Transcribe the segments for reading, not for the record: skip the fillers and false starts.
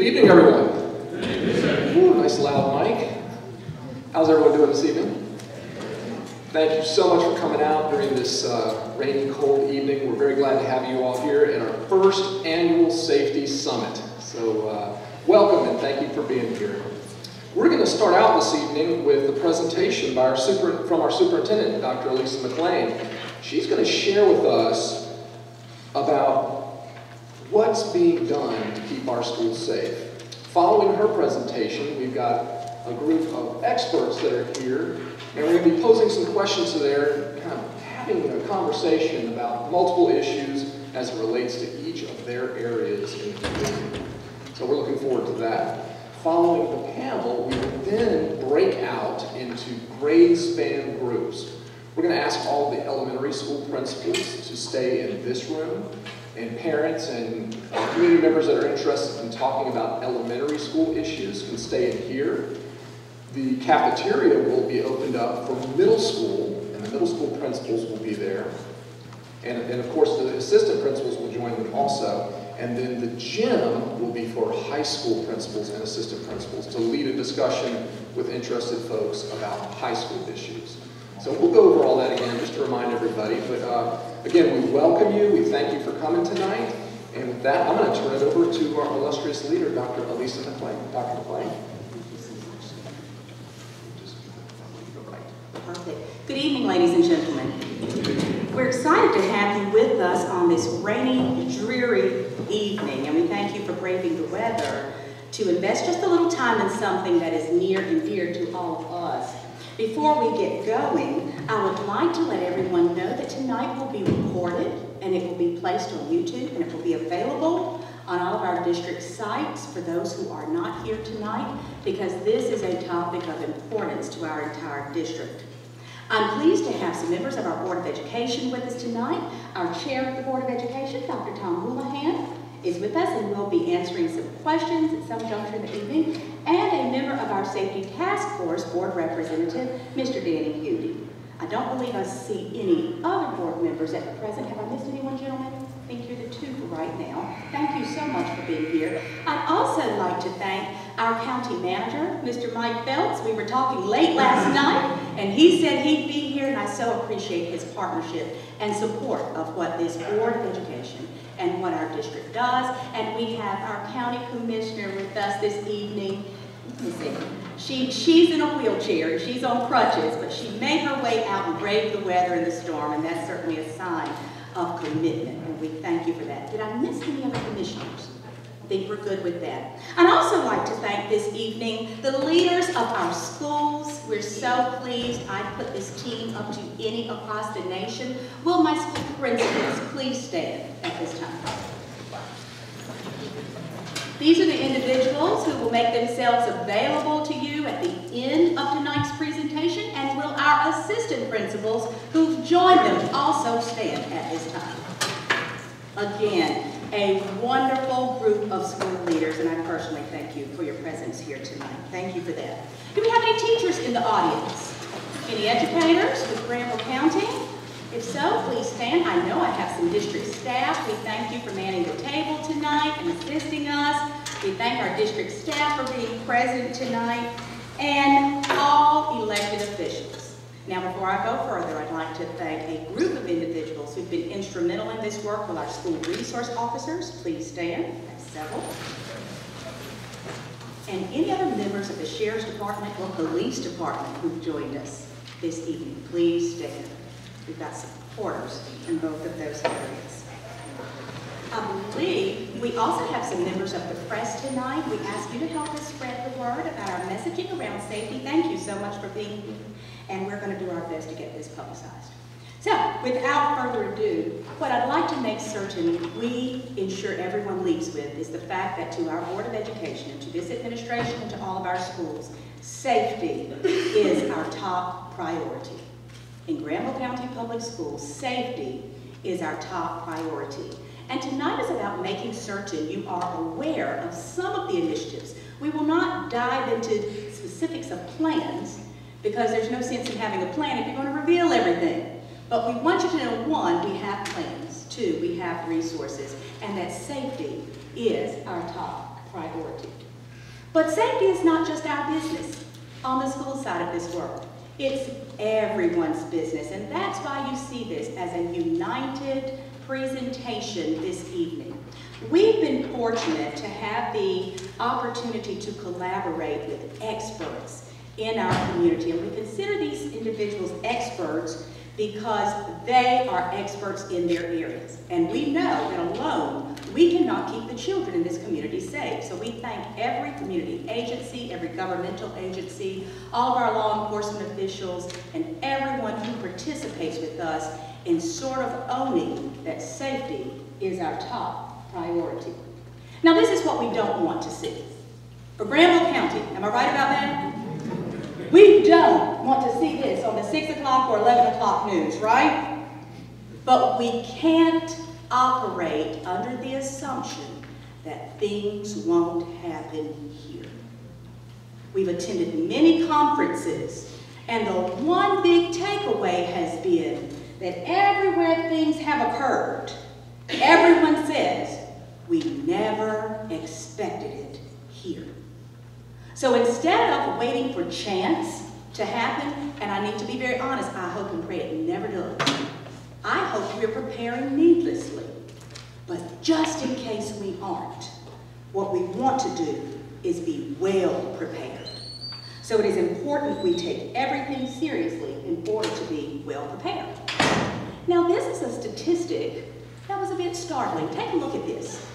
Good evening, everyone. Ooh, nice loud mic. How's everyone doing this evening? Thank you so much for coming out during this rainy, cold evening. We're very glad to have you all here at our first annual Safety Summit. So welcome and thank you for being here. We're going to start out this evening with a presentation by from our superintendent, Dr. Elisa McLean. She's going to share with us about what's being done to keep our schools safe. Following her presentation, we've got a group of experts that are here, and we're going to be posing some questions to them, kind of having a conversation about multiple issues as it relates to each of their areas in the community. So we're looking forward to that. Following the panel, we will then break out into grade span groups. We're going to ask all the elementary school principals to stay in this room, and parents and community members that are interested in talking about elementary school issues can stay in here. The cafeteria will be opened up for middle school, and the middle school principals will be there. And of course, the assistant principals will join them also. And then the gym will be for high school principals and assistant principals to lead a discussion with interested folks about high school issues. So we'll go over all that again just to remind everybody. But again, we welcome you. We thank you for coming tonight. And with that, I'm going to turn it over to our illustrious leader, Dr. Elisa McLean. Dr. McLean. Perfect. Good evening, ladies and gentlemen. We're excited to have you with us on this rainy, dreary evening, and we thank you for braving the weather to invest just a little time in something that is near and dear to all of us. Before we get going, I would like to let everyone know that tonight will be recorded and it will be placed on YouTube and it will be available on all of our district sites for those who are not here tonight, because this is a topic of importance to our entire district. I'm pleased to have some members of our Board of Education with us tonight. Our Chair of the Board of Education, Dr. Tom Houlihan, is with us and will be answering some questions at some juncture in the evening, and a member of our Safety Task Force Board Representative, Mr. Danny Hewdy. I don't believe I see any other board members at the present. Have I missed anyone, gentlemen? I think you're the two for right now. Thank you so much for being here. I'd also like to thank our county manager, Mr. Mike Phelps. We were talking late last night, and he said he'd be here, and I so appreciate his partnership and support of what this Board of Education and what our district does. And we have our county commissioner with us this evening. Let me see. She's in a wheelchair, she's on crutches, but she made her way out and braved the weather and the storm, and that's certainly a sign of commitment, and we thank you for that. Did I miss any other commissioners? I think we're good with that. I'd also like to thank this evening the leaders of our schools. We're so pleased. I put this team up to any across the nation. Will my school principals please stand at this time? These are the individuals who will make themselves available to you at the end of tonight's presentation, and will our assistant principals who've joined them also stand at this time. Again, a wonderful group of school leaders, and I personally thank you for your presence here tonight. Thank you for that. Do we have any teachers in the audience? Any educators with Granville County? If so, please stand. I know I have some district staff. We thank you for manning the table tonight and assisting us. We thank our district staff for being present tonight, and all elected officials. Now, before I go further, I'd like to thank a group of individuals who've been instrumental in this work with our school resource officers. Please stand. That's several. And any other members of the Sheriff's Department or Police Department who've joined us this evening, please stand. We've got supporters in both of those areas. I believe we also have some members of the press tonight. We ask you to help us spread the word about our messaging around safety. Thank you so much for being here, and we're going to do our best to get this publicized. So, without further ado, what I'd like to make certain we ensure everyone leaves with is the fact that to our Board of Education, and to this administration, and to all of our schools, safety is our top priority. In Granville County Public Schools, safety is our top priority. And tonight is about making certain you are aware of some of the initiatives. We will not dive into specifics of plans, because there's no sense in having a plan if you're going to reveal everything. But we want you to know, one, we have plans. Two, we have resources. And that safety is our top priority. But safety is not just our business on the school side of this world. It's everyone's business, and that's why you see this as a united presentation this evening. We've been fortunate to have the opportunity to collaborate with experts in our community, and we consider these individuals experts because they are experts in their areas. And we know that alone, we cannot keep the children in this community safe. So we thank every community agency, every governmental agency, all of our law enforcement officials, and everyone who participates with us in sort of owning that safety is our top priority. Now this is what we don't want to see. For Granville County, am I right about that? We don't want to see this on the 6 o'clock or 11 o'clock news, right? But we can't operate under the assumption that things won't happen here. We've attended many conferences, and the one big takeaway has been that everywhere things have occurred, everyone says, we never expected it here. So instead of waiting for chance to happen, and I need to be very honest, I hope and pray it never does. I hope we're preparing needlessly. But just in case we aren't, what we want to do is be well prepared. So it is important we take everything seriously in order to be well prepared. Now this is a statistic that was a bit startling. Take a look at this.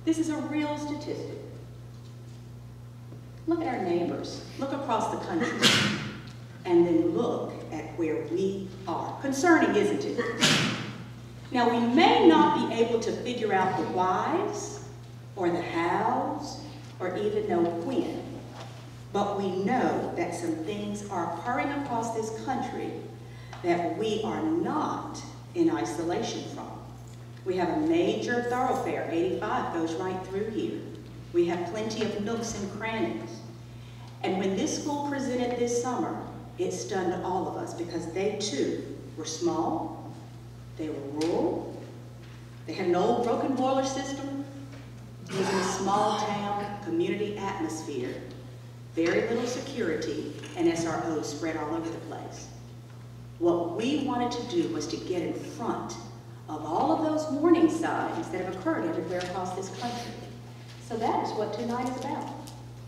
This is a real statistic. Look at our neighbors. Look across the country. And then look at where we are. Concerning, isn't it? Now, we may not be able to figure out the whys, or the hows, or even know when. But we know that some things are occurring across this country that we are not in isolation from. We have a major thoroughfare, 85 goes right through here. We have plenty of nooks and crannies. And when this school presented this summer, it stunned all of us because they too were small, they were rural, they had an old broken boiler system, it was in a small town, community atmosphere, very little security, and SROs spread all over the place. What we wanted to do was to get in front of all of those warning signs that have occurred everywhere across this country. So that is what tonight is about.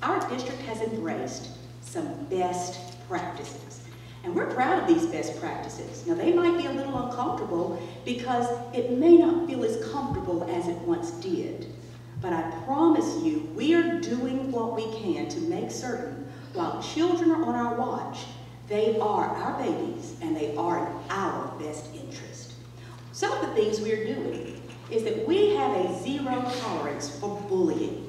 Our district has embraced some best practices. And we're proud of these best practices. Now they might be a little uncomfortable because it may not feel as comfortable as it once did. But I promise you, we are doing what we can to make certain while children are on our watch, they are our babies and they are in our best interest. Some of the things we are doing is that we have a zero tolerance for bullying.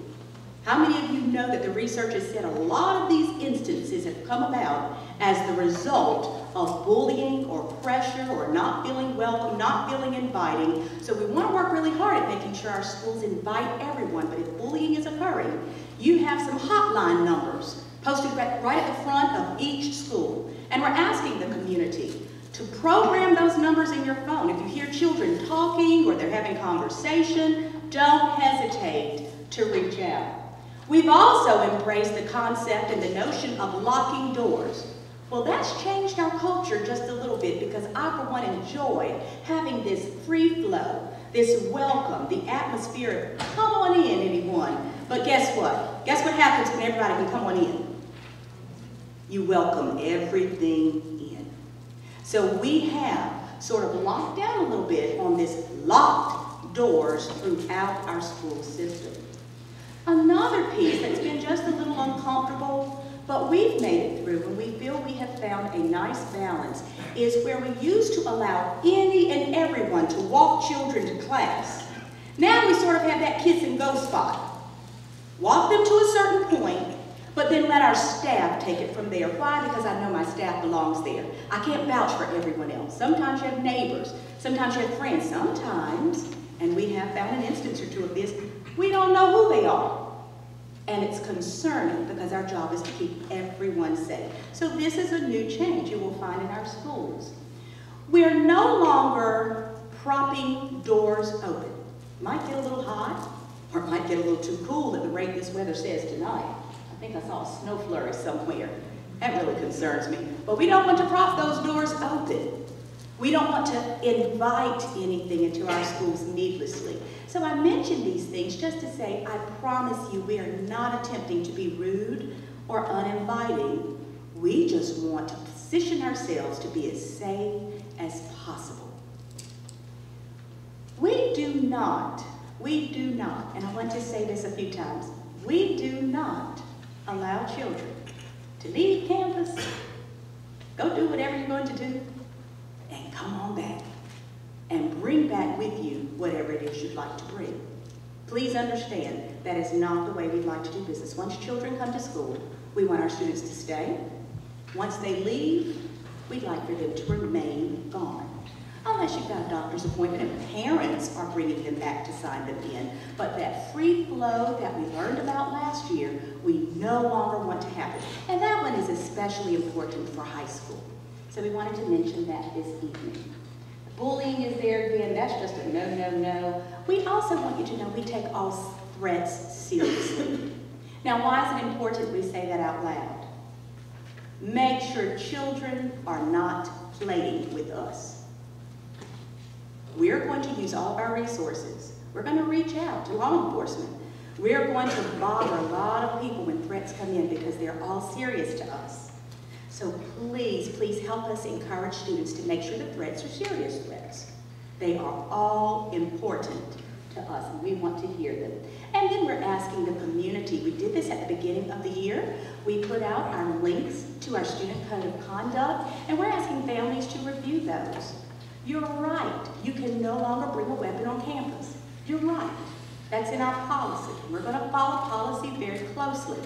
How many of you know that the research has said a lot of these instances have come about as the result of bullying or pressure or not feeling welcome, not feeling inviting. So we want to work really hard at making sure our schools invite everyone, but if bullying is occurring, you have some hotline numbers posted right at the front of each school. And we're asking the community to program those numbers in your phone. If you hear children talking or they're having conversation, don't hesitate to reach out. We've also embraced the concept and the notion of locking doors. Well, that's changed our culture just a little bit because I, for one, enjoy having this free flow, this welcome, the atmosphere of come on in, anyone. But guess what? Guess what happens when everybody can come on in? You welcome everything in. So we have sort of locked down a little bit on this locked doors throughout our school system. Another piece that's been just a little uncomfortable, but we've made it through and we feel we have found a nice balance, is where we used to allow any and everyone to walk children to class. Now we sort of have that kiss and go spot. Walk them to a certain point, but then let our staff take it from there. Why? Because I know my staff belongs there. I can't vouch for everyone else. Sometimes you have neighbors, sometimes you have friends, sometimes, and we have found an instance or two of this, we don't know who they are. And it's concerning because our job is to keep everyone safe. So this is a new change you will find in our schools. We're no longer propping doors open. Might get a little hot, or it might get a little too cool at the rate this weather says tonight. I think I saw a snow flurry somewhere. That really concerns me. But we don't want to prop those doors open. We don't want to invite anything into our schools needlessly. So I mention these things just to say, I promise you, we are not attempting to be rude or uninviting. We just want to position ourselves to be as safe as possible. We do not, and I want to say this a few times, we do not allow children to leave campus, go do whatever you're going to do, and come on back and bring back with you whatever it is you'd like to bring. Please understand that is not the way we'd like to do business. Once children come to school, we want our students to stay. Once they leave, we'd like for them to remain gone. Unless you've got a doctor's appointment and parents are bringing them back to sign them in. But that free flow that we learned about last year, we no longer want to happen. And that one is especially important for high school. So we wanted to mention that this evening. Bullying is there again. That's just a no, no, no. We also want you to know we take all threats seriously. Now, why is it important we say that out loud? Make sure children are not playing with us. We're going to use all of our resources. We're going to reach out to law enforcement. We're going to bother a lot of people when threats come in because they're all serious to us. So please, please help us encourage students to make sure the threats are serious threats. They are all important to us, and we want to hear them. And then we're asking the community. We did this at the beginning of the year. We put out our links to our student code of conduct, and we're asking families to review those. You're right. You can no longer bring a weapon on campus. You're right. That's in our policy. We're going to follow policy very closely.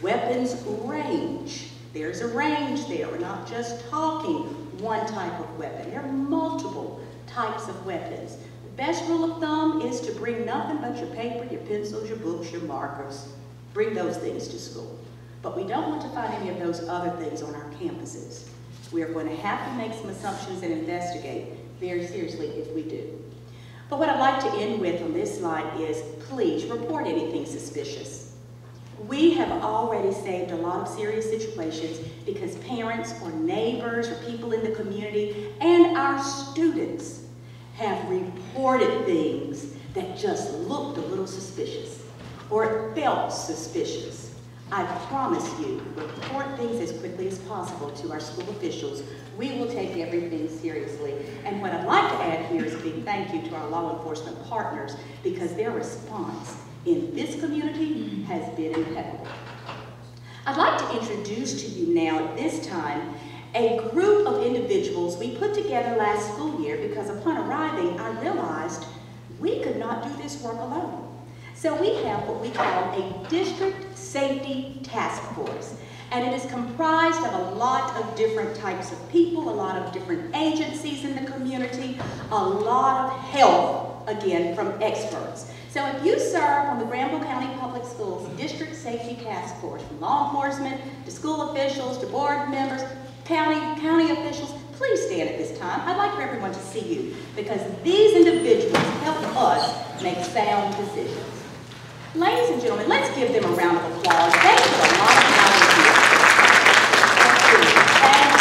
Weapons range. There's a range there. We're not just talking one type of weapon. There are multiple types of weapons. The best rule of thumb is to bring nothing but your paper, your pencils, your books, your markers. Bring those things to school. But we don't want to find any of those other things on our campuses. We are going to have to make some assumptions and investigate very seriously if we do. But what I'd like to end with on this slide is, please report anything suspicious. We have already saved a lot of serious situations because parents or neighbors or people in the community and our students have reported things that just looked a little suspicious or felt suspicious. I promise you, report things as quickly as possible to our school officials. We will take everything seriously. And what I'd like to add here is a big thank you to our law enforcement partners because their response in this community has been impeccable. I'd like to introduce to you now at this time a group of individuals we put together last school year because upon arriving I realized we could not do this work alone. So we have what we call a district safety task force. And it is comprised of a lot of different types of people, a lot of different agencies in the community, a lot of help, again, from experts. So if you serve on the Granville County Public Schools District Safety Task Force, from law enforcement to school officials to board members, county officials, please stand at this time. I'd like for everyone to see you because these individuals help us make sound decisions. Ladies and gentlemen, let's give them a round of applause. They put a lot of volunteers. Thank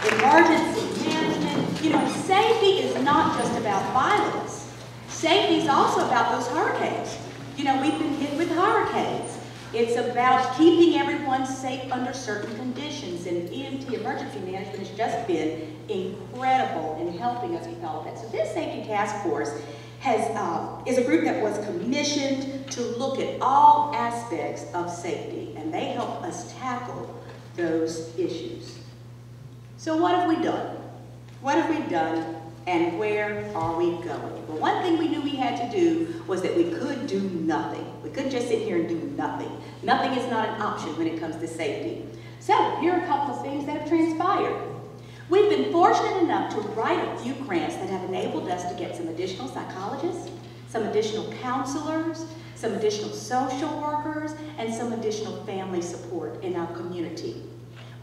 you. Emergency management. You know, safety is not just about violence. Safety is also about those hurricanes. You know, we've been hit with hurricanes. It's about keeping everyone safe under certain conditions, and EMT, emergency management, has just been incredible in helping us with all of that. So this safety task force is a group that was commissioned to look at all aspects of safety, and they help us tackle those issues. So what have we done? What have we done, and where are we going? Well, one thing we knew we had to do was that we could do nothing. We couldn't just sit here and do nothing. Nothing is not an option when it comes to safety. So here are a couple of things that have transpired. We've been fortunate enough to write a few grants that have enabled us to get some additional psychologists, some additional counselors, some additional social workers, and some additional family support in our community.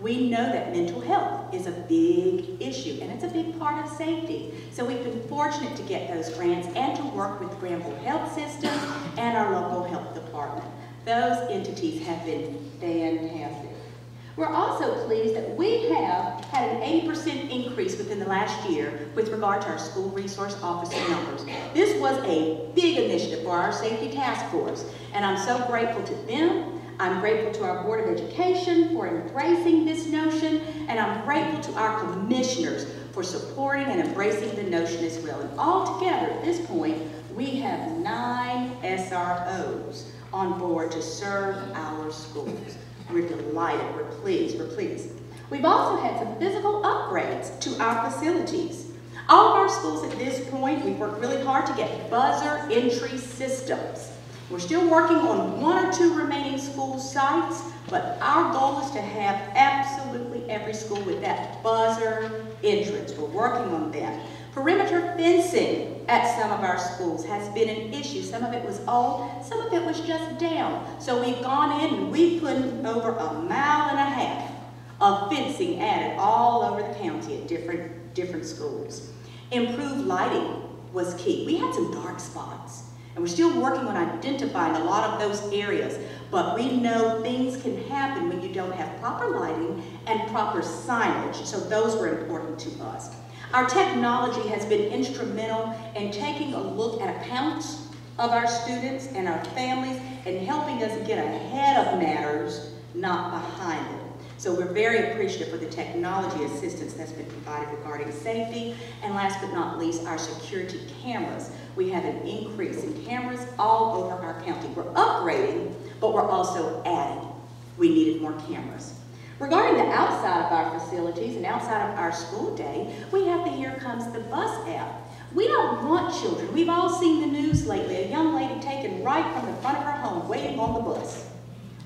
We know that mental health is a big issue, and it's a big part of safety. So we've been fortunate to get those grants and to work with Granville Health System and our local health department. Those entities have been fantastic. We're also pleased that we have had an 80% increase within the last year with regard to our school resource officer numbers. This was a big initiative for our safety task force, and I'm so grateful to them. I'm grateful to our Board of Education for embracing this notion, and I'm grateful to our commissioners for supporting and embracing the notion as well. And altogether, at this point, we have 9 SROs on board to serve our schools. We're delighted, we're pleased. We've also had some physical upgrades to our facilities. All of our schools at this point, we've worked really hard to get buzzer entry systems. We're still working on 1 or 2 remaining school sites, but our goal is to have absolutely every school with that buzzer entrance. We're working on that. Perimeter fencing at some of our schools has been an issue. Some of it was old, some of it was just down. So we've gone in and we've put over 1.5 miles of fencing added all over the county at different schools. Improved lighting was key. We had some dark spots, and we're still working on identifying a lot of those areas, but we know things can happen when you don't have proper lighting and proper signage, so those were important to us. Our technology has been instrumental in taking a look at accounts of our students and our families and helping us get ahead of matters, not behind them. So we're very appreciative for the technology assistance that's been provided regarding safety. And last but not least, our security cameras. We have an increase in cameras all over our county. We're upgrading, but we're also adding. We needed more cameras. Regarding the outside of our facilities and outside of our school day, we have the Here Comes the Bus app. We don't want children. We've all seen the news lately, a young lady taken right from the front of her home waiting on the bus.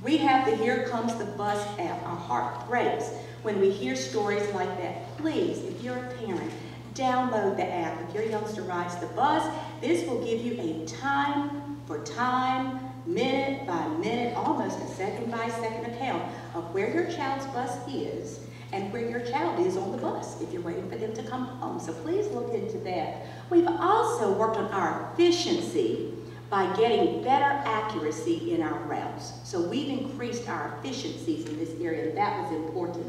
We have the Here Comes the Bus app. Our heart breaks when we hear stories like that. Please, if you're a parent, download the app. If your youngster rides the bus, this will give you a time for time, minute by minute, almost a second by second account of where your child's bus is and where your child is on the bus if you're waiting for them to come home. So please look into that. We've also worked on our efficiency by getting better accuracy in our routes. So we've increased our efficiencies in this area, and that was important.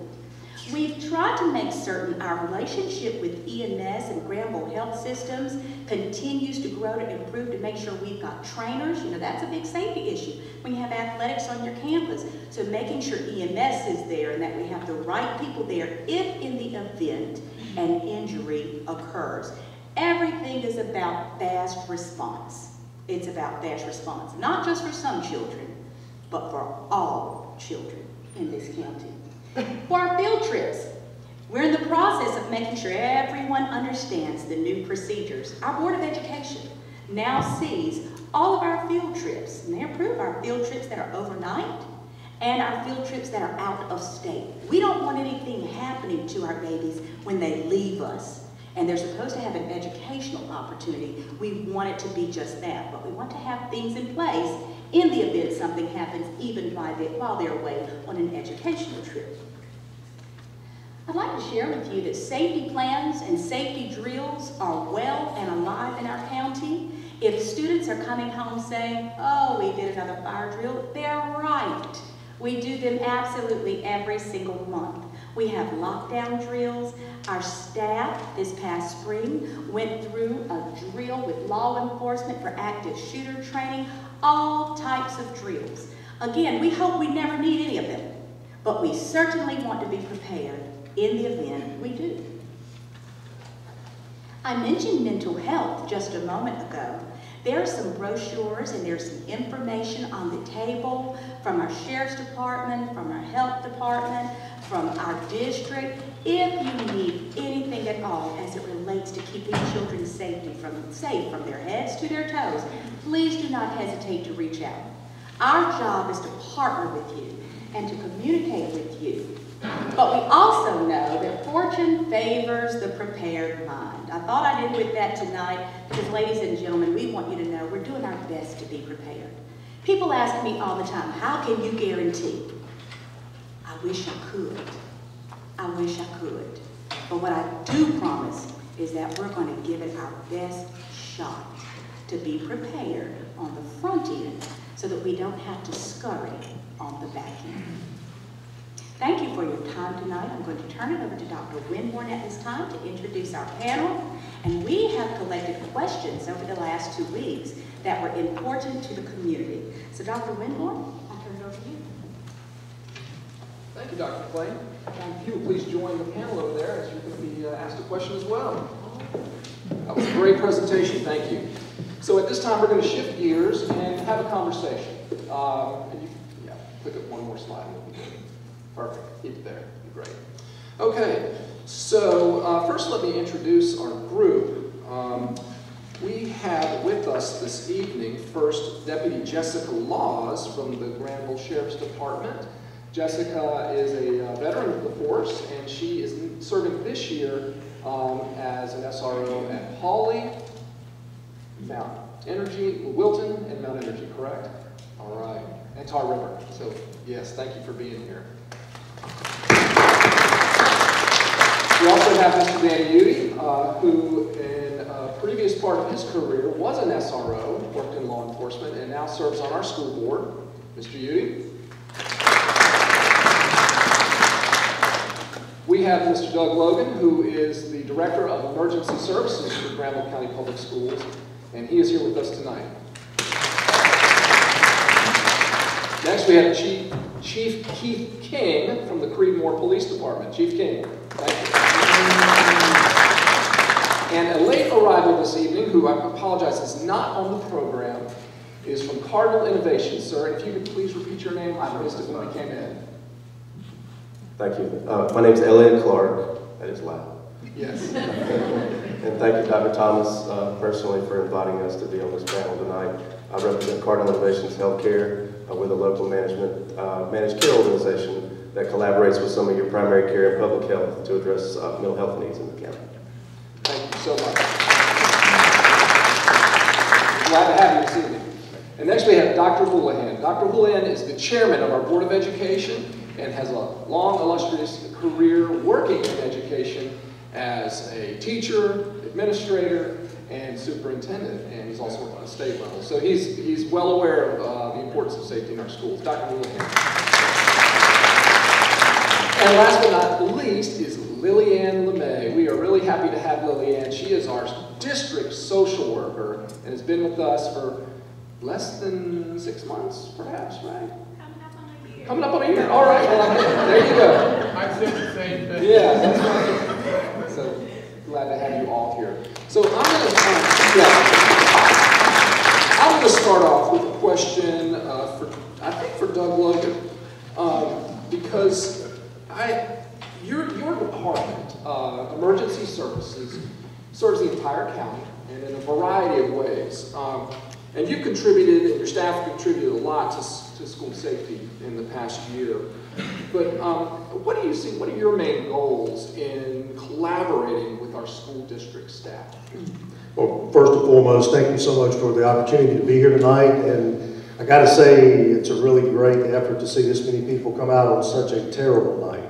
We've tried to make certain our relationship with EMS and Granville Health Systems continues to grow, to improve, to make sure we've got trainers. You know, that's a big safety issue when you have athletics on your campus. So making sure EMS is there and that we have the right people there if in the event an injury occurs. Everything is about fast response. It's about fast response, not just for some children, but for all children in this county. For our field trips, we're in the process of making sure everyone understands the new procedures. Our Board of Education now sees all of our field trips, and they approve our field trips that are overnight and our field trips that are out of state. We don't want anything happening to our babies when they leave us, and they're supposed to have an educational opportunity. We want it to be just that, but we want to have things in place in the event something happens, even while they're away on an educational trip. I'd like to share with you that safety plans and safety drills are well and alive in our county. If students are coming home saying, oh, we did another fire drill, they're right. We do them absolutely every single month. We have lockdown drills. Our staff this past spring went through a drill with law enforcement for active shooter training, all types of drills. Again, we hope we never need any of them, but we certainly want to be prepared in the event we do. I mentioned mental health just a moment ago. There are some brochures and there's some information on the table from our Sheriff's Department, from our Health Department, from our district. If you need anything at all as it relates to keeping children safe from their heads to their toes, please do not hesitate to reach out. Our job is to partner with you and to communicate with you. But we also know that fortune favors the prepared mind. I thought I'd end with that tonight because, ladies and gentlemen, we want you to know we're doing our best to be prepared. People ask me all the time, how can you guarantee? I wish I could. I wish I could. But what I do promise is that we're going to give it our best shot to be prepared on the front end so that we don't have to scurry on the back end. Thank you for your time tonight. I'm going to turn it over to Dr. Winborn at this time to introduce our panel. And we have collected questions over the last 2 weeks that were important to the community. So Dr. Winborn, I'll turn it over to you. Thank you, Dr. Clay. If you would please join the panel over there as you're going to be asked a question as well. That was a great presentation, thank you. So at this time we're going to shift gears and have a conversation. Click up one more slide. Perfect, keep it there, great. Okay, so first let me introduce our group. We have with us this evening first Deputy Jessica Laws from the Granville Sheriff's Department. Jessica is a veteran of the force, and she is serving this year as an SRO at Hawley, Mount Energy, Wilton, and Mount Energy, correct? All right, and Tar River. So, yes, thank you for being here. We also have Mr. Danny Udy, who in a previous part of his career was an SRO, worked in law enforcement, and now serves on our school board. Mr. Udy. We have Mr. Doug Logan, who is the Director of Emergency Services for Granville County Public Schools, and he is here with us tonight. Next, we have Chief Keith King from the Creedmoor Police Department. Chief King, thank you. And a late arrival this evening, who I apologize is not on the program, is from Cardinal Innovation. Sir, if you could please repeat your name. I missed it when I came in. Thank you. My name is Elliot Clark. That is loud. Yes. And thank you, Dr. Thomas, personally for inviting us to be on this panel tonight. I represent Cardinal Innovations Healthcare with a local managed care organization that collaborates with some of your primary care and public health to address mental health needs in the county. Thank you so much. Glad to have you this evening. And next we have Dr. Houlihan. Dr. Houlihan is the chairman of our Board of Education and has a long, illustrious career working in education as a teacher, administrator, and superintendent, and he's also worked on a state level. So he's well aware of the importance of safety in our schools. Dr. Houlihan. And last but not least is Lillian LeMay. We are really happy to have Lillian. She is our district social worker and has been with us for less than 6 months, perhaps, right? Coming up on a year. All right, well, there you go. I said the same thing. Yeah, that's right. So glad to have you all here. So I'm going to start off with a question for Doug Logan, because your department, emergency services, serves the entire county and in a variety of ways. And you've contributed, and your staff contributed a lot to school safety in the past year. But what do you see, what are your main goals in collaborating with our school district staff? Well, first and foremost, thank you so much for the opportunity to be here tonight. And I got to say, it's a really great effort to see this many people come out on such a terrible night.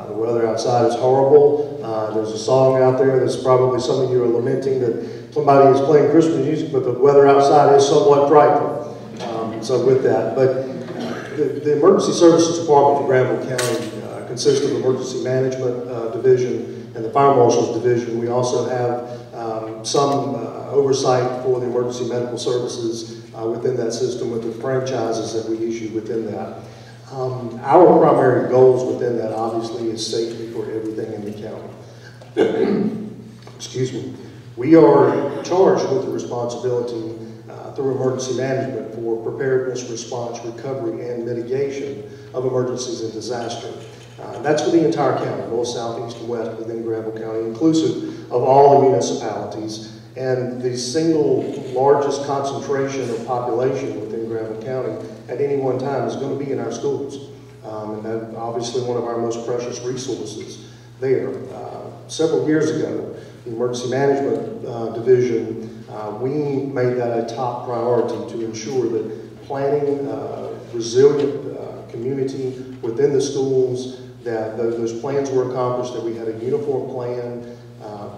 The weather outside is horrible. There's a song out there that's probably some of you are lamenting that somebody is playing Christmas music, but the weather outside is somewhat frightening. So with that, but the Emergency Services Department for Granville County consists of Emergency Management Division and the Fire Marshal's Division. We also have some oversight for the emergency medical services within that system with the franchises that we issue within that. Our primary goals within that obviously is safety for everything in the county. Excuse me. We are charged with the responsibility through emergency management for preparedness, response, recovery, and mitigation of emergencies and disaster. That's for the entire county, north, south, east, and west within Granville County, inclusive of all the municipalities. And the single largest concentration of population within Granville County at any one time is going to be in our schools. And that's obviously one of our most precious resources there. Several years ago, the Emergency Management Division, we made that a top priority to ensure that planning resilient community within the schools that those plans were accomplished, that we had a uniform plan,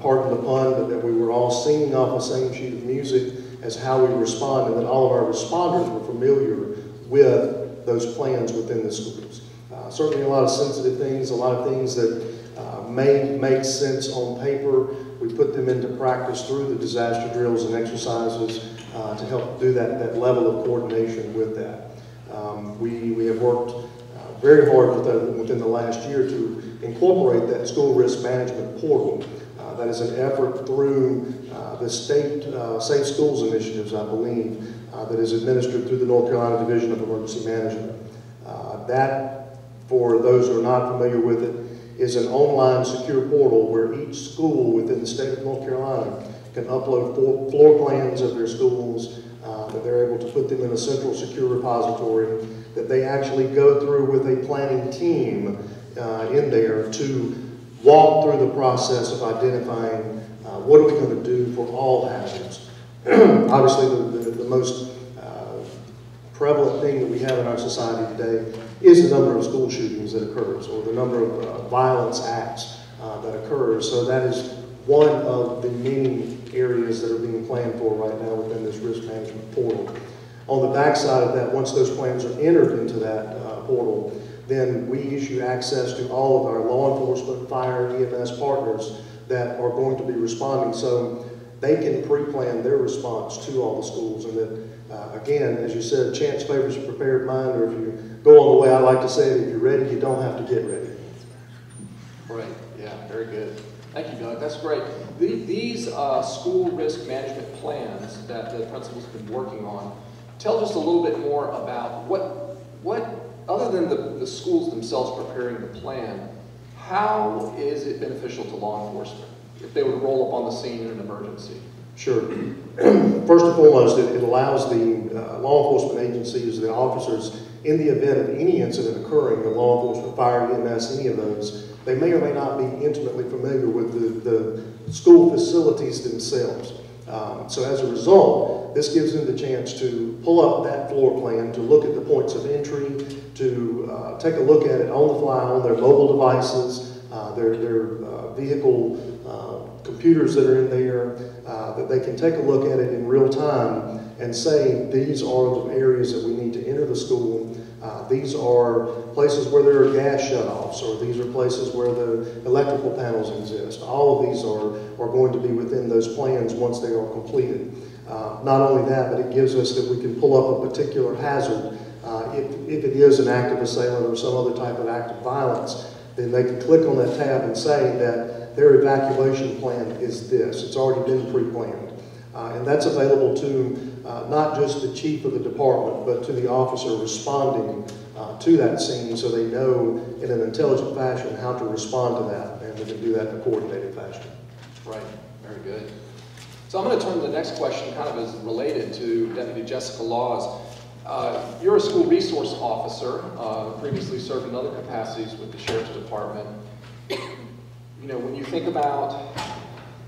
pardon the pun, but that we were all singing off the same sheet of music as how we respond, and that all of our responders were familiar with those plans within the schools. Certainly a lot of sensitive things, a lot of things that may make sense on paper. We put them into practice through the disaster drills and exercises to help do that level of coordination with that. We have worked very hard within the last year to incorporate that school risk management portal. That is an effort through the state Safe Schools initiatives, I believe, that is administered through the North Carolina Division of Emergency Management. That, for those who are not familiar with it, is an online secure portal where each school within the state of North Carolina can upload floor plans of their schools, that they're able to put them in a central secure repository, that they actually go through with a planning team in there to walk through the process of identifying what are we going to do for all hazards. Obviously, the most prevalent thing that we have in our society today is the number of school shootings that occurs, or the number of violence acts that occurs. So that is one of the many areas that are being planned for right now within this risk management portal. On the backside of that, once those plans are entered into that portal, then we issue access to all of our law enforcement, fire, EMS partners that are going to be responding, so they can pre-plan their response to all the schools. And that, again, as you said, chance favors a prepared mind, or if you go on the way I like to say it, if you're ready, you don't have to get ready. Right, yeah, very good. Thank you, Doug, that's great. These school risk management plans that the principal's been working on, tell just a little bit more about what other than the schools themselves preparing the plan, how is it beneficial to law enforcement if they would roll up on the scene in an emergency? Sure. First and foremost, it allows the law enforcement agencies, the officers, in the event of any incident occurring, the law enforcement, fire, EMS, any of those, they may or may not be intimately familiar with the school facilities themselves. So as a result, this gives them the chance to pull up that floor plan, to look at the points of entry, to take a look at it on the fly on their mobile devices, their vehicle computers that are in there, that they can take a look at it in real time and say, these are the areas that we need to enter the school. These are places where there are gas shutoffs, or these are places where the electrical panels exist. All of these are going to be within those plans once they are completed. Not only that, but it gives us that we can pull up a particular hazard. If it is an active assailant or some other type of act of violence, then they can click on that tab and say that their evacuation plan is this. It's already been pre-planned. And that's available to not just the chief of the department, but to the officer responding to that scene, so they know in an intelligent fashion how to respond to that, and they can do that in a coordinated fashion. Right, very good. So I'm going to turn to the next question, kind of as related to Deputy Jessica Laws. You're a school resource officer, previously served in other capacities with the Sheriff's Department. You know, when you think about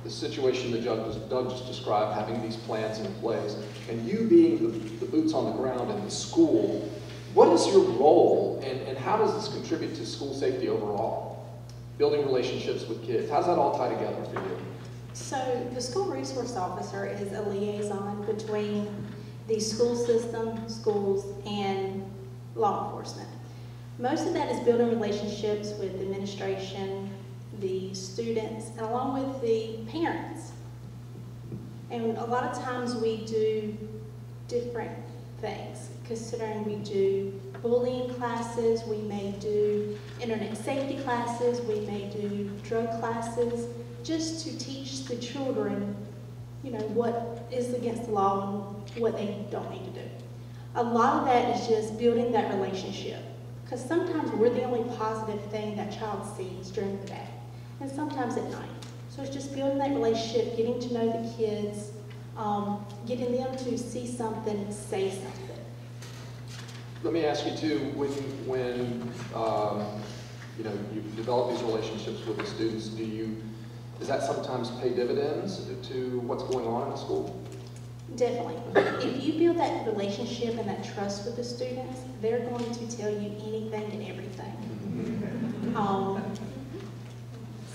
the situation that Doug just described, having these plans in place, and you being the boots on the ground in the school, what is your role, and how does this contribute to school safety overall? Building relationships with kids, how's that all tie together for you? So the school resource officer is a liaison between the school system, schools, and law enforcement. Most of that is building relationships with administration, the students, and along with the parents. And a lot of times we do different things, considering we do bullying classes, we may do internet safety classes, we may do drug classes, just to teach the children, you know, what is against the law and what they don't need to do. A lot of that is just building that relationship, because sometimes we're the only positive thing that child sees during the day, and sometimes at night. So it's just building that relationship, getting to know the kids, getting them to see something, say something. Let me ask you too, when you know, you develop these relationships with the students, does that sometimes pay dividends to what's going on in the school? Definitely. If you build that relationship and that trust with the students, they're going to tell you anything and everything.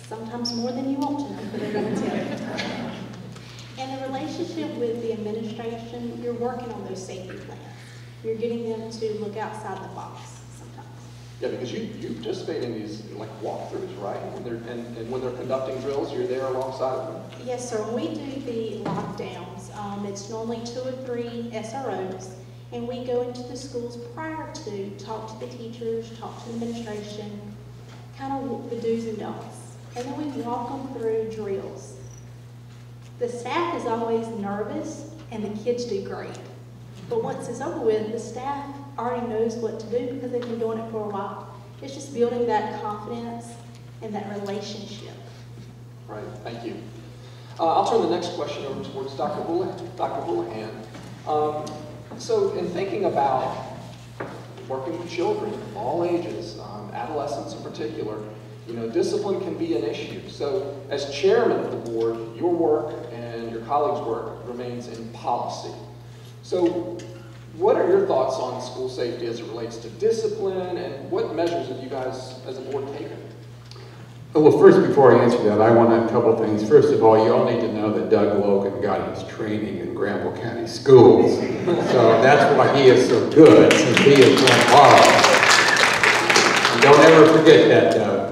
Sometimes more than you want to know, but they're going to tell you. And the relationship with the administration, you're working on those safety plans. You're getting them to look outside the box sometimes. Yeah, because you participate in these like walkthroughs, right? And when they're conducting drills, you're there alongside of them. Yes, sir. When we do the lockdowns, it's normally 2 or 3 SROs, and we go into the schools prior to talk to the teachers, talk to the administration, kind of the do's and don'ts. And then we walk them through drills. The staff is always nervous, and the kids do great. But once it's over with, the staff already knows what to do because they've been doing it for a while. It's just building that confidence and that relationship. Right, thank you. I'll turn the next question over towards Dr. Houlihan. So in thinking about working with children of all ages, adolescents in particular, you know, discipline can be an issue. So as chairman of the board, your work and your colleagues' work remains in policy. So what are your thoughts on school safety as it relates to discipline, and what measures have you guys as a board taken? Well, first, before I answer that, I want a couple of things. First of all, you all need to know that Doug Logan got his training in Granville County Schools. So that's why he is so good, since he is one borrow. Don't ever forget that, Doug.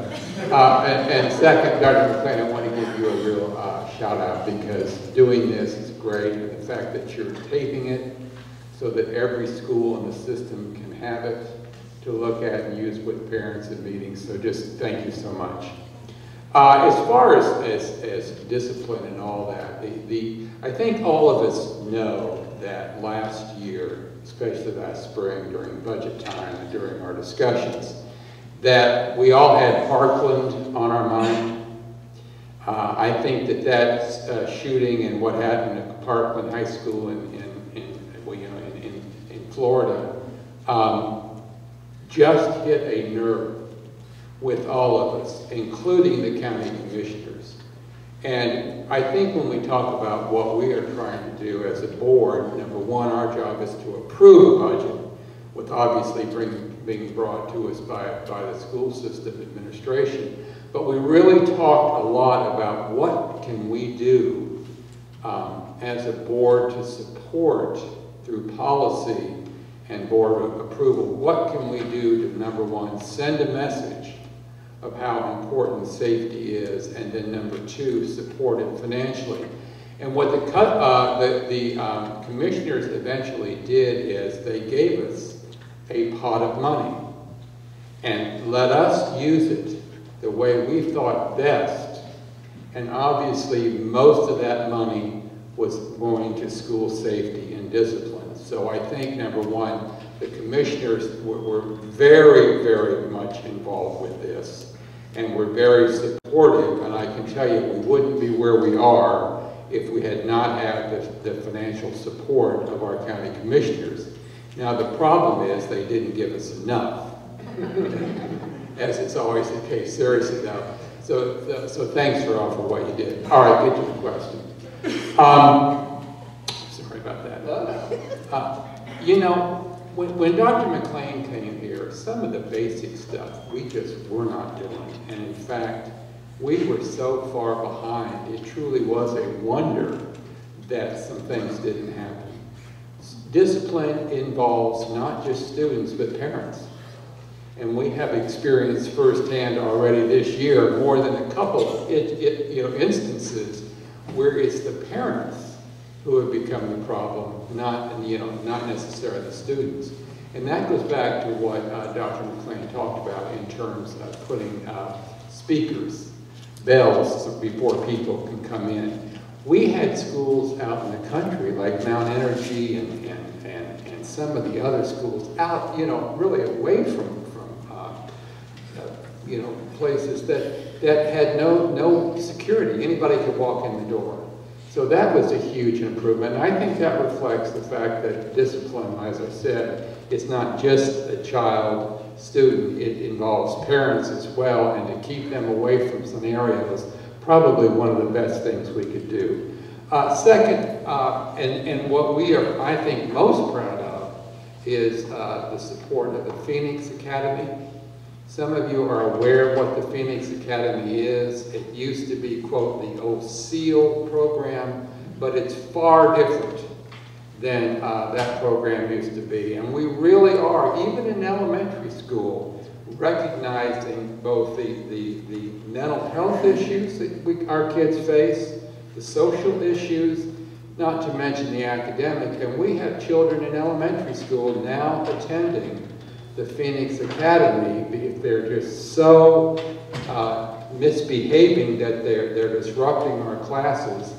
And second, Dr. McLean, I want to give you a real shout out, because doing this is great, and the fact that you're taping it so that every school in the system can have it to look at and use with parents in meetings. So just thank you so much. As far as discipline and all that, I think all of us know that last year, especially last spring during budget time and during our discussions, that we all had Parkland on our mind. I think that shooting and what happened at Parkland High School in Florida just hit a nerve with all of us, including the county commissioners. And I think when we talk about what we are trying to do as a board, number one, our job is to approve a budget, with obviously being brought to us by the school system administration. But we really talked a lot about what can we do as a board to support through policy and board approval. What can we do to, number one, send a message of how important safety is, and then number two, support it financially. And what the commissioners eventually did is they gave us a pot of money and let us use it the way we thought best. And obviously most of that money was going to school safety and discipline. So I think, number one, the commissioners were very, very much involved with this, and were very supportive. And I can tell you, we wouldn't be where we are if we had not had the financial support of our county commissioners. Now, the problem is they didn't give us enough, as it's always the case, seriously though. So thanks for what you did. All right, get to the question. Sorry about that. You know, when Dr. McLean came here, some of the basic stuff we just were not doing. And in fact, we were so far behind, it truly was a wonder that some things didn't happen. Discipline involves not just students, but parents. And we have experienced firsthand already this year more than a couple of instances where it's the parents who have become the problem, not necessarily the students. And that goes back to what Dr. McLean talked about in terms of putting speakers, bells, before people can come in. We had schools out in the country, like Mount Energy and some of the other schools out, really away from places that had no security. Anybody could walk in the door. So that was a huge improvement. And I think that reflects the fact that discipline, as I said, it's not just a child, student, it involves parents as well, and to keep them away from some area was probably one of the best things we could do. Second, and what we are, I think, most proud of is the support of the Phoenix Academy. Some of you are aware of what the Phoenix Academy is. It used to be, quote, the old SEAL program, but it's far different than that program used to be. And we really are, even in elementary school, recognizing both the mental health issues that our kids face, the social issues, not to mention the academic. And we have children in elementary school now attending the Phoenix Academy if they're just so misbehaving that they're disrupting our classes.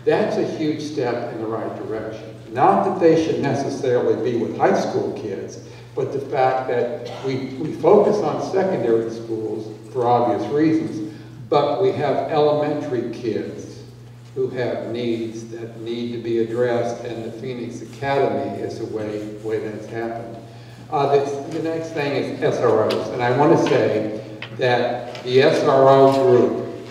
That's a huge step in the right direction. Not that they should necessarily be with high school kids, but the fact that we focus on secondary schools for obvious reasons, but we have elementary kids who have needs that need to be addressed, and the Phoenix Academy is the way that's happened. The next thing is SROs, and I want to say that the SRO group,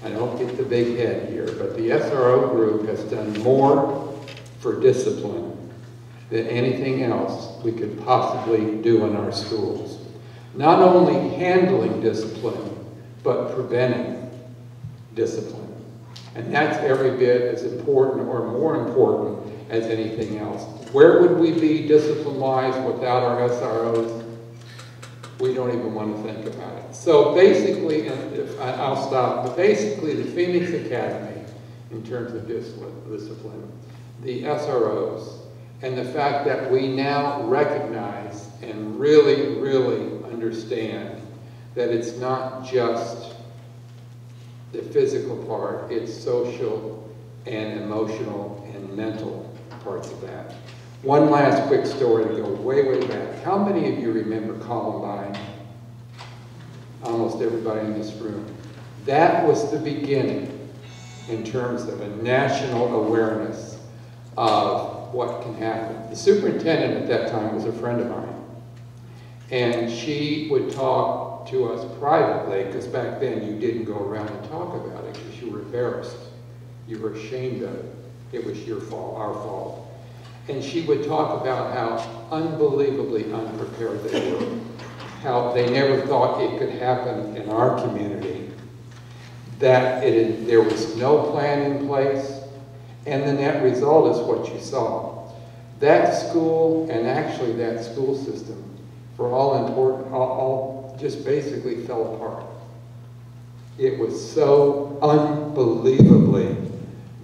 I don't get the big head here, but the SRO group has done more for discipline than anything else we could possibly do in our schools. Not only handling discipline, but preventing discipline. And that's every bit as important or more important as anything else. Where would we be discipline-wise without our SROs? We don't even want to think about it. So basically, I'll stop, but basically the Phoenix Academy, in terms of discipline, the SROs, and the fact that we now recognize and really, really understand that it's not just the physical part, it's social and emotional and mental parts of that. One last quick story to go way, way back. How many of you remember Columbine? Almost everybody in this room. That was the beginning in terms of a national awareness of what can happen. The superintendent at that time was a friend of mine. And she would talk to us privately, because back then you didn't go around and talk about it because you were embarrassed. You were ashamed of it. It was your fault, our fault. And she would talk about how unbelievably unprepared they were, how they never thought it could happen in our community, that there was no plan in place, and the net result is what you saw. That school, and actually that school system, for all just basically fell apart. It was so unbelievably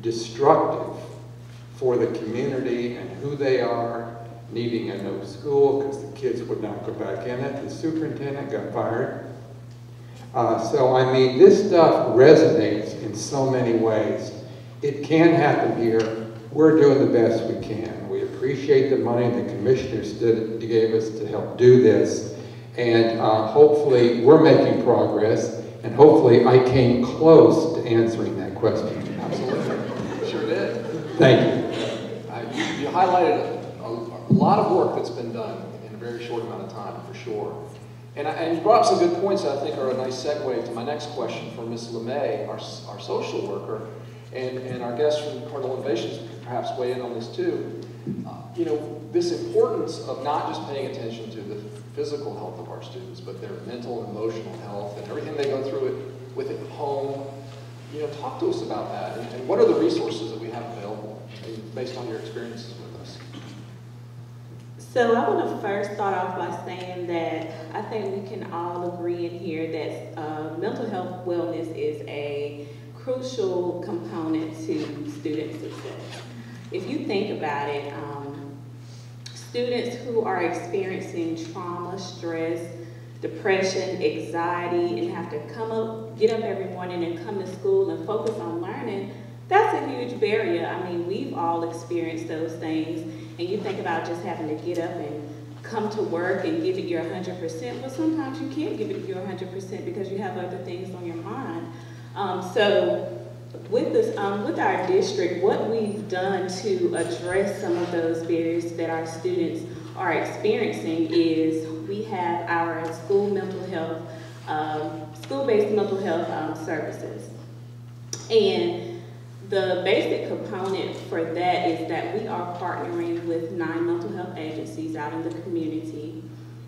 destructive for the community and who they are, needing a new school because the kids would not go back in it. The superintendent got fired. So I mean, this stuff resonates in so many ways. It can happen here. We're doing the best we can. We appreciate the money the commissioners gave us to help do this. And hopefully we're making progress. And hopefully I came close to answering that question. Absolutely. Sure did. Thank you. You highlighted a lot of work that's been done in a very short amount of time, for sure. And you brought up some good points that I think are a nice segue to my next question for Ms. LeMay, our social worker, and our guest from Cardinal Innovations perhaps weigh in on this too. You know, this importance of not just paying attention to the physical health of our students, but their mental and emotional health and everything they go through with it at home. You know, talk to us about that, and what are the resources that we have available based on your experiences with us? So I want to first start off by saying that I think we can all agree in here that mental health wellness is a crucial component to student success. If you think about it, students who are experiencing trauma, stress, depression, anxiety, and have to get up every morning and come to school and focus on learning, that's a huge barrier. I mean, we've all experienced those things, and you think about just having to get up and come to work and give it your 100%. Well, sometimes you can't give it your 100% because you have other things on your mind. So with this, with our district, what we've done to address some of those barriers that our students are experiencing is we have our school mental health, school-based mental health services. And the basic component for that is that we are partnering with 9 mental health agencies out in the community.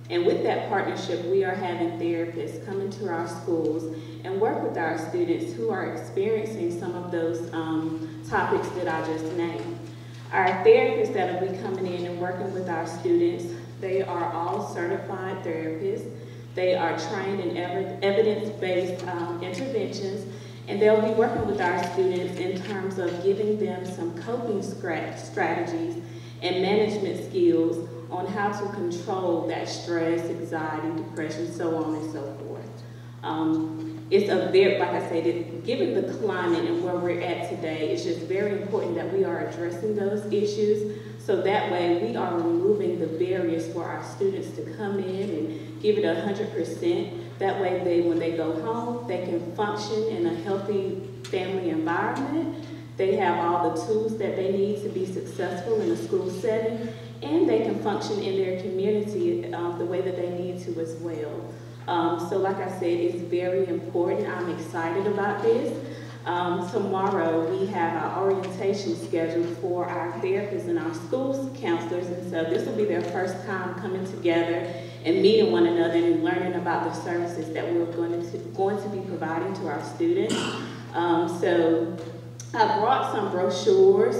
And with that partnership, we are having therapists come into our schools and work with our students who are experiencing some of those topics that I just named. Our therapists that will be coming in and working with our students, they are all certified therapists. They are trained in evidence-based interventions, and they'll be working with our students in terms of giving them some coping strategies and management skills on how to control that stress, anxiety, depression, so on and so forth. It's a very, like I said, given the climate and where we're at today, it's just very important that we are addressing those issues, so that way we are removing the barriers for our students to come in and give it 100%. That way when they go home, they can function in a healthy family environment. They have all the tools that they need to be successful in a school setting, and they can function in their community the way that they need to as well. So like I said, it's very important. I'm excited about this. Tomorrow we have our orientation scheduled for our therapists and our school counselors, and so this will be their first time coming together and meeting one another and learning about the services that we're going to be providing to our students. So I brought some brochures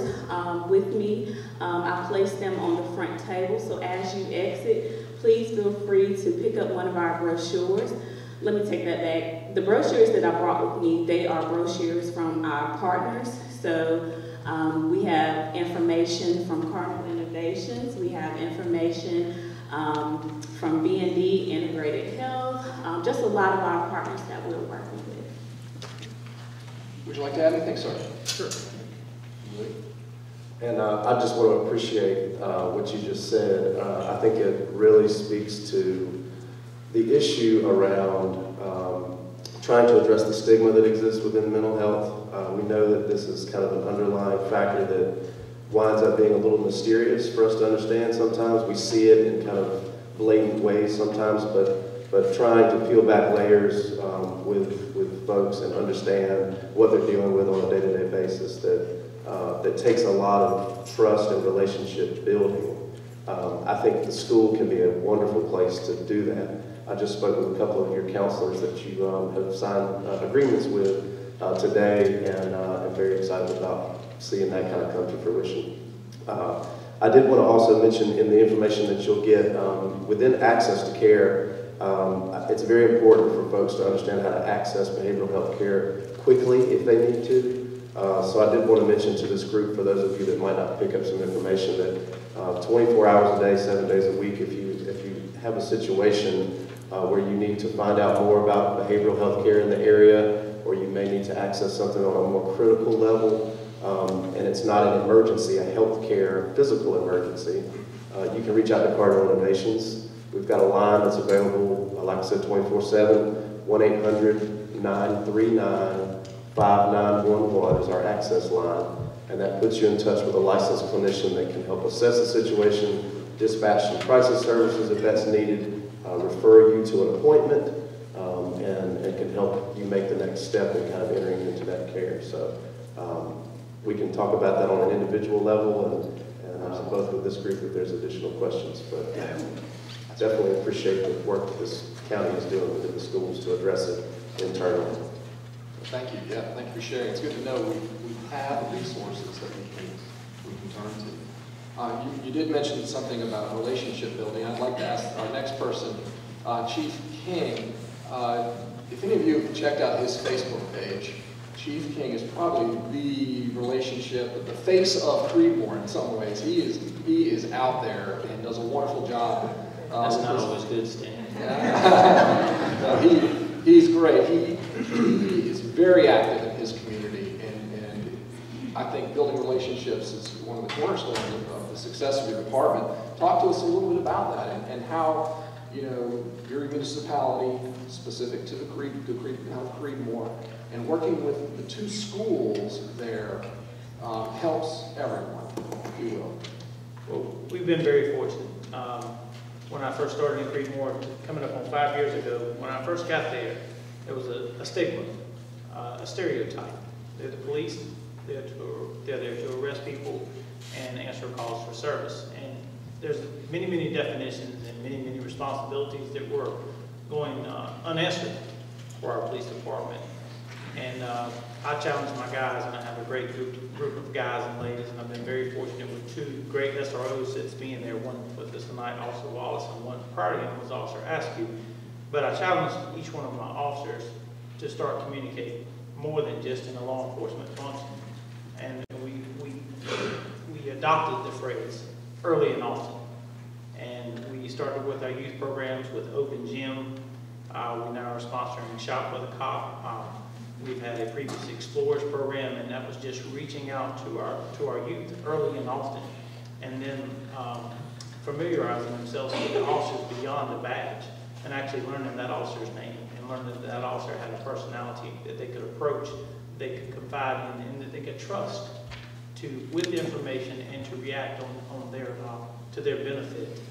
with me. I placed them on the front table, so as you exit, please feel free to pick up one of our brochures. Let me take that back. The brochures that I brought with me, they are brochures from our partners. So we have information from Cardinal Innovations. We have information from B&D Integrated Health. Just a lot of our partners that we're working with. Would you like to add anything, sir? Sure. And I just want to appreciate what you just said. I think it really speaks to the issue around trying to address the stigma that exists within mental health. We know that this is kind of an underlying factor that winds up being a little mysterious for us to understand sometimes. We see it in kind of blatant ways sometimes, but trying to peel back layers with folks and understand what they're dealing with on a day-to-day basis that takes a lot of trust and relationship building. I think the school can be a wonderful place to do that. I just spoke with a couple of your counselors that you have signed agreements with today, and I'm very excited about seeing that kind of come to fruition. I did want to also mention in the information that you'll get within access to care, it's very important for folks to understand how to access behavioral health care quickly if they need to. So I did want to mention to this group, for those of you that might not pick up some information, that 24 hours a day, 7 days a week, if you have a situation where you need to find out more about behavioral health care in the area, or you may need to access something on a more critical level, and it's not an emergency, a healthcare physical emergency, you can reach out to Cardinal Innovations. We've got a line that's available, like I said, 24/7, 1-800-939-5911 is our access line, and that puts you in touch with a licensed clinician that can help assess the situation, dispatch some crisis services if that's needed, refer you to an appointment, and can help you make the next step in kind of entering into that care. So we can talk about that on an individual level and both with this group if there's additional questions. But definitely appreciate the work that this county is doing within the schools to address it internally. Thank you. Yeah, thank you for sharing. It's good to know we have resources that we can turn to. You did mention something about relationship building. I'd like to ask our next person, Chief King. If any of you have checked out his Facebook page, Chief King is probably the relationship, the face of Creedmoor in some ways. He is out there and does a wonderful job. That's not always good, Stan. He's great. He is very active in his community, and I think building relationships is one of the cornerstones of the success of your department. Talk to us a little bit about that and how, your municipality, specific to the Creedmoor, and working with the two schools there helps everyone, if you will. Well, we've been very fortunate. When I first started in Creedmoor, coming up on 5 years ago, when I first got there, there was a stigma, a stereotype. They're the police, they're there to arrest people and answer calls for service. And there's many, many definitions and many, many responsibilities that were going unanswered for our police department. And I challenge my guys, and I have a great group of guys and ladies, and I've been very fortunate with two great SROs that's being there, one with us tonight, Officer Wallace, and one prior to him was Officer Askew. But I challenge each one of my officers to start communicating more than just in a law enforcement function. And we adopted the phrase early and often. And we started with our youth programs with Open Gym. We now are sponsoring Shop with a Cop. We've had a previous Explorers program, and that was just reaching out to our youth early and often, and then familiarizing themselves with the officers beyond the badge, and actually learning that officer's name, and learning that that officer had a personality that they could approach, they could confide in, and that they could trust with information and to react on their to their benefit.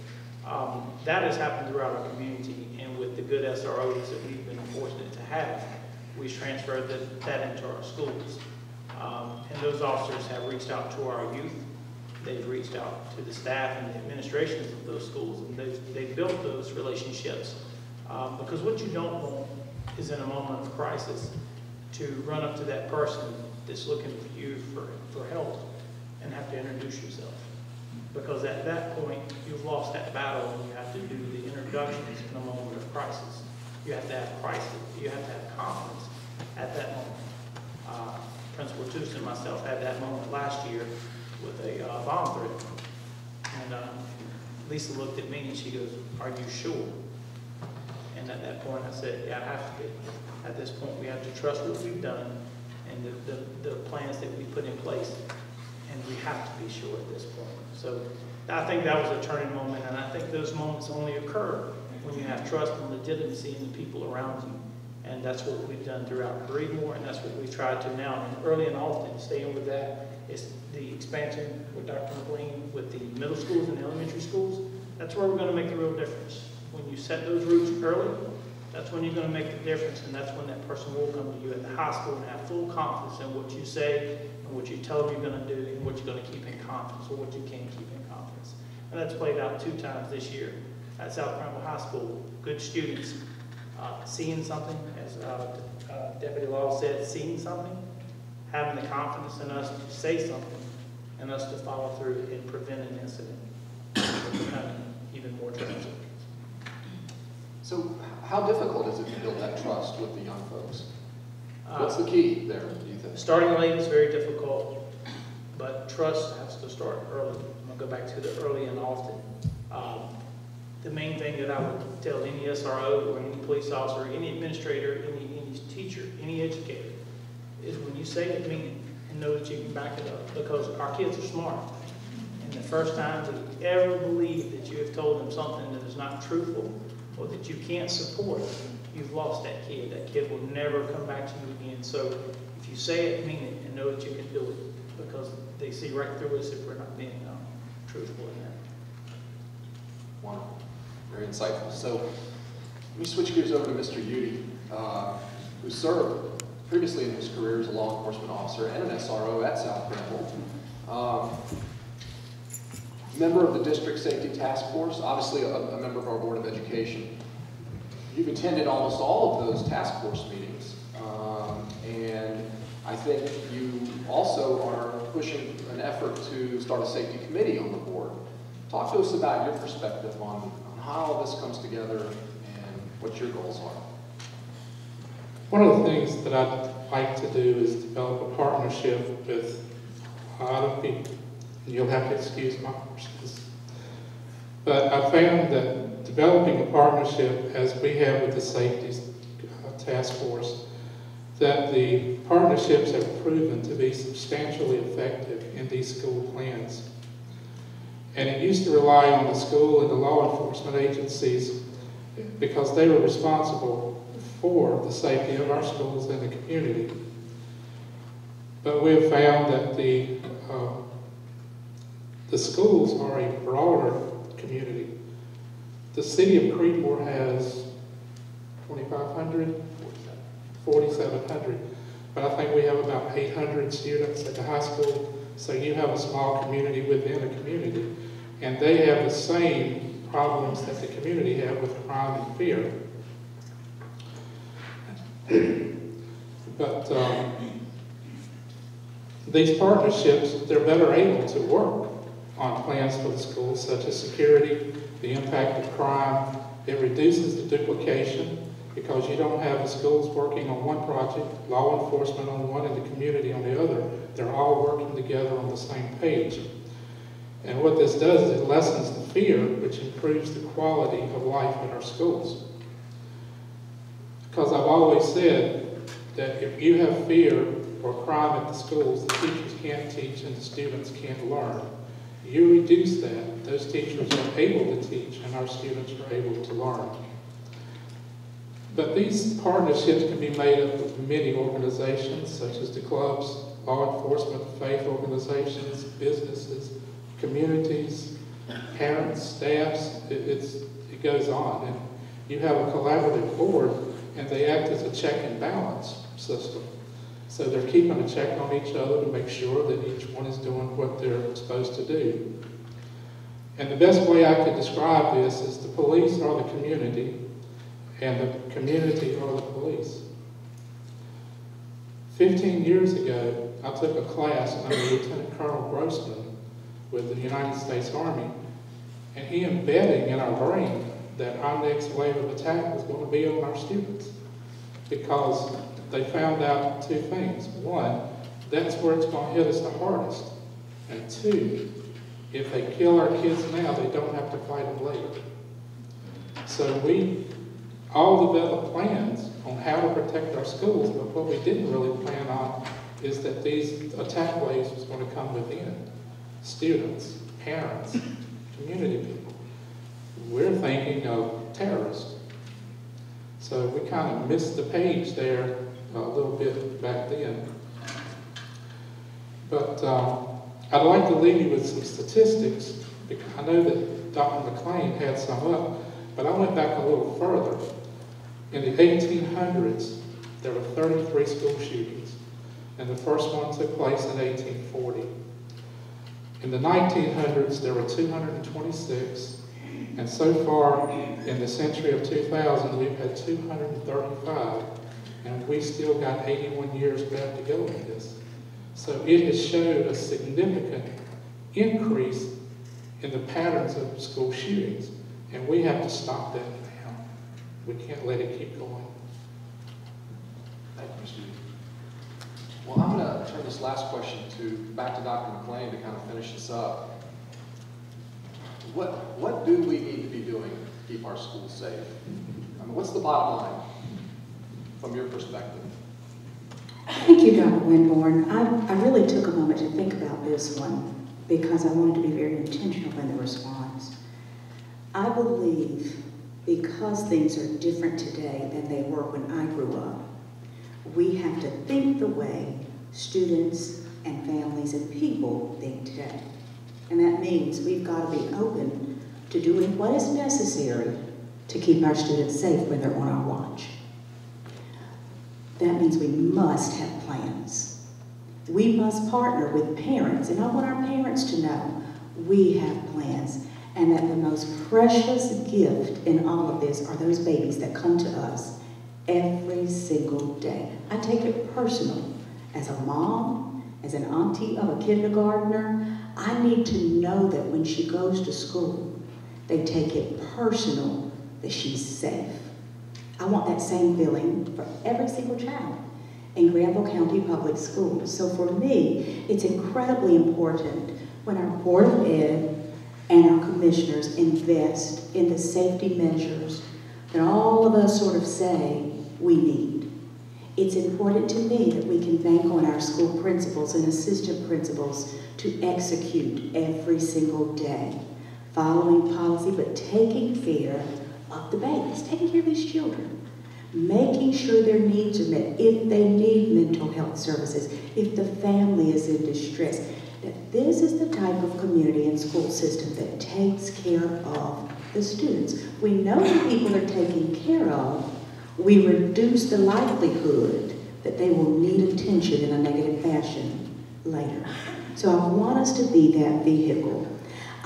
That has happened throughout our community, and with the good SROs that we've been fortunate to have, we've transferred that into our schools. And those officers have reached out to our youth. They've reached out to the staff and the administrations of those schools, and they've built those relationships. Because what you don't want is in a moment of crisis to run up to that person that's looking for you for help and have to introduce yourself. Because at that point, you've lost that battle and you have to do the introductions in a moment of crisis. You have to have crisis. You have to have confidence at that moment. Principal Tucson and myself had that moment last year with a bomb threat. And Lisa looked at me and she goes, "Are you sure?" And at that point I said, "Yeah, I have to be. At this point we have to trust what we've done and the plans that we put in place. And we have to be sure at this point." So I think that was a turning moment, and I think those moments only occur when you have trust and legitimacy in the people around you. And that's what we've done throughout Breedmore, and that's what we've tried to now. And early and often, staying with that is the expansion with Dr. McLean, with the middle schools and elementary schools. That's where we're going to make the real difference. When you set those roots early, that's when you're going to make the difference, and that's when that person will come to you at the high school and have full confidence in what you say and what you tell them you're going to do and what you're going to keep in confidence or what you can't keep in confidence. And that's played out 2 times this year at South Granville High School. Good students seeing something, as Deputy Law said, seeing something, having the confidence in us to say something and us to follow through and prevent an incident from becoming even more tragic. So how difficult is it to build that trust with the young folks? What's the key there, do you think? Starting late is very difficult, but trust has to start early. I'm going to go back to the early and often. The main thing that I would tell any SRO or any police officer, any administrator, any teacher, any educator, is when you say it, mean it, and know that you can back it up, because our kids are smart. And the first time they ever believe that you have told them something that is not truthful or that you can't support, you've lost that kid. That kid will never come back to you again. So if you say it, mean it, and know that you can do it, because they see right through us if we're not being truthful in that. Wonderful. Very insightful. So let me switch gears over to Mr. Udy, who served previously in his career as a law enforcement officer and an SRO at South Granville. Member of the District Safety Task Force, obviously a member of our Board of Education. You've attended almost all of those task force meetings, and I think you also are pushing an effort to start a safety committee on the board. Talk to us about your perspective on how all this comes together and what your goals are. One of the things that I'd like to do is develop a partnership with a lot of people. And you'll have to excuse my horses. But I found that developing a partnership, as we have with the Safety Task Force, that the partnerships have proven to be substantially effective in these school plans. And it used to rely on the school and the law enforcement agencies because they were responsible for the safety of our schools and the community. But we have found that the schools are a broader community. The city of Creedmoor has 2,500, 4,700, but I think we have about 800 students at the high school, so you have a small community within a community. and they have the same problems that the community have with crime and fear. But these partnerships, they're better able to work on plans for the schools, such as security, the impact of crime. It reduces the duplication because you don't have the schools working on one project, law enforcement on one, and the community on the other. They're all working together on the same page. And what this does is it lessens the fear, which improves the quality of life in our schools. Because I've always said that if you have fear or crime at the schools, the teachers can't teach and the students can't learn. You reduce that, those teachers are able to teach and our students are able to learn. But these partnerships can be made up of many organizations, such as the clubs, law enforcement, faith organizations, businesses, communities, parents, staffs, it goes on. And you have a collaborative board, and they act as a check and balance system. So they're keeping a check on each other to make sure that each one is doing what they're supposed to do. And the best way I could describe this is the police are the community, and the community are the police. 15 years ago, I took a class under Lieutenant Colonel Grossman with the United States Army, and he embedding in our brain that our next wave of attack was going to be on our students, because they found out two things. One, that's where it's going to hit us the hardest. And two, if they kill our kids now, they don't have to fight them later. So we all developed plans on how to protect our schools, but what we didn't really plan on is that these attack waves was going to come within. Students, parents, community people. We're thinking of terrorists. So we kind of missed the page there a little bit back then. But I'd like to leave you with some statistics, because I know that Dr. McLean had some up, but I went back a little further. In the 1800s, there were 33 school shootings, and the first one took place in 1840. In the 1900s, there were 226, and so far in the century of 2000, we've had 235, and we still got 81 years left to go in this. So it has showed a significant increase in the patterns of school shootings, and we have to stop that now. We can't let it keep going. Thank you, Mr. Yu. Well, I'm going to turn this last question back to Dr. McLean to kind of finish this up. What do we need to be doing to keep our schools safe? I mean, what's the bottom line from your perspective? Thank you, Dr. Winborn. I really took a moment to think about this one because I wanted to be very intentional in the response. I believe because things are different today than they were when I grew up, we have to think the way students and families and people think today. And that means we've got to be open to doing what is necessary to keep our students safe when they're on our watch. That means we must have plans. We must partner with parents, and I want our parents to know we have plans, and that the most precious gift in all of this are those babies that come to us every single day. I take it personal. As a mom, as an auntie of a kindergartner, I need to know that when she goes to school, they take it personal that she's safe. I want that same feeling for every single child in Granville County Public Schools. So for me, it's incredibly important when our Board of Ed and our commissioners invest in the safety measures that all of us sort of say we need. It's important to me that we can bank on our school principals and assistant principals to execute every single day, following policy, but taking care of the babies, taking care of these children, making sure their needs are met, if they need mental health services, if the family is in distress, that this is the type of community and school system that takes care of the students. We know the people are taken care of, we reduce the likelihood that they will need attention in a negative fashion later. So I want us to be that vehicle.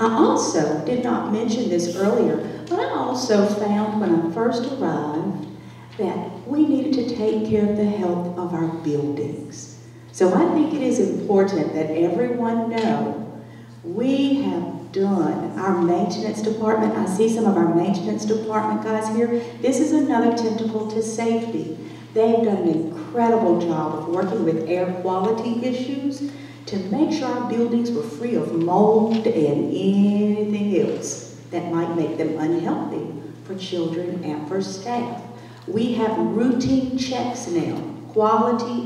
I also did not mention this earlier, but I also found when I first arrived that we needed to take care of the health of our buildings. So I think it is important that everyone know we have done our maintenance department. I see some of our maintenance department guys here. This is another tentacle to safety. They've done an incredible job of working with air quality issues to make sure our buildings were free of mold and anything else that might make them unhealthy for children and for staff. We have routine checks now,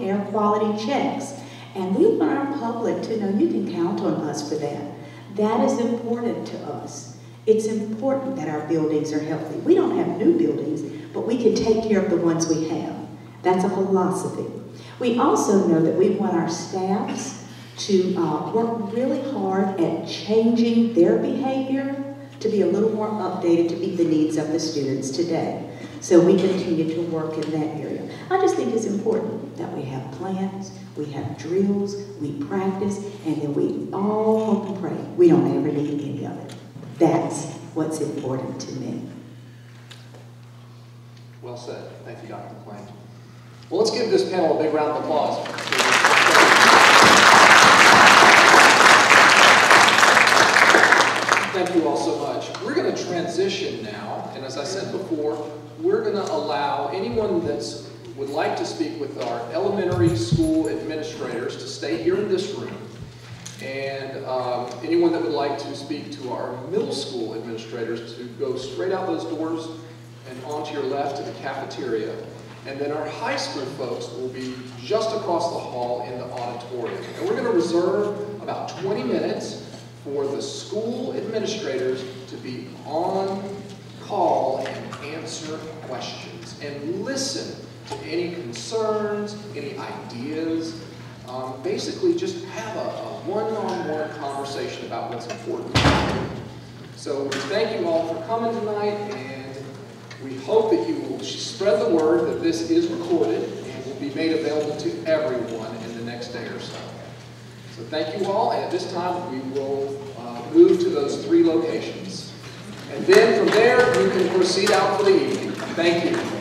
air quality checks, and we want our public to know you can count on us for that. That is important to us. It's important that our buildings are healthy. We don't have new buildings, but we can take care of the ones we have. That's a philosophy. We also know that we want our staffs to work really hard at changing their behavior to be a little more updated to meet the needs of the students today. So we continue to work in that area. I just think it's important that we have plans, we have drills, we practice, and then we all hope and pray we don't ever need any of it. That's what's important to me. Well said. Thank you, Dr. McClain. Well, let's give this panel a big round of applause. Thank you all so much. We're going to transition now, and as I said before, we're going to allow anyone that would like to speak with our elementary school administrators to stay here in this room, and anyone that would like to speak to our middle school administrators to go straight out those doors and on to your left to the cafeteria. And then our high school folks will be just across the hall in the auditorium. And we're going to reserve about 20 minutes for the school administrators to be on call and answer questions and listen to any concerns, any ideas. Basically just have a one-on-one conversation about what's important. So thank you all for coming tonight, and we hope that you will spread the word that this is recorded and will be made available to everyone in the next day or so. So thank you all, and at this time we will move to those 3 locations. And then from there you can proceed out for the evening. Thank you.